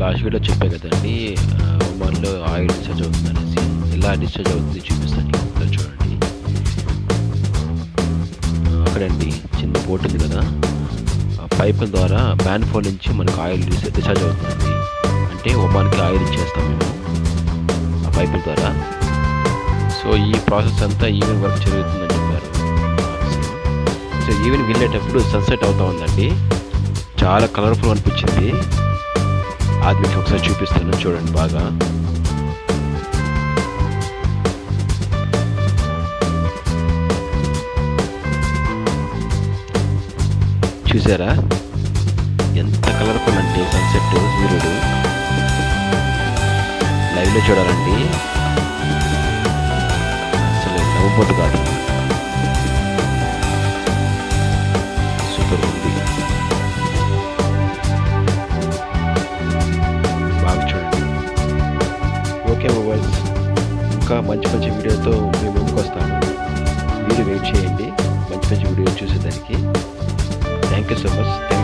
Last video చెప్పే కదండి, ఒమాన్లో oil discharge అవుతుంది అనేసి. ఎలా డిశ్చార్జ్ అవుతుంది చూపిస్తాను. ఇక్కడ చూడండి, అక్కడండి చిన్న బోట్ ఉంది కదా, ఆ పైపుల ద్వారా మ్యాన్ఫోల్ నుంచి మనకు ఆయిల్ డిశ్చార్జ్ అవుతుంది. అంటే ఒమాన్కి ఆయిల్ ఇచ్చేస్తాం మేము ఆ పైపుల ద్వారా. సో ఈ ప్రాసెస్ అంతా ఈవినింగ్ వరకు జరుగుతుందని చెప్పారు. సో ఈవినింగ్ వెళ్ళేటప్పుడు సన్సెట్ అవుతా ఉందండి, చాలా కలర్ఫుల్ అనిపించింది. అది మీకు ఒకసారి చూపిస్తాను, చూడండి బాగా. చూసారా ఎంత కలర్ఫుల్ అంటే సన్సెట్, సూర్యుడు లైవ్లో చూడాలండి, అసలు నవ్వుపోతు కాదు, సూపర్ ఉంది. బాగా చూడండి. ఓకే మొబైల్స్, ఇంకా మంచి మంచి వీడియోతో మేము ముందుకు వస్తాము. మీరు వెయిట్ చేయండి మంచి మంచి వీడియో చూసేదానికి. Thank you so much.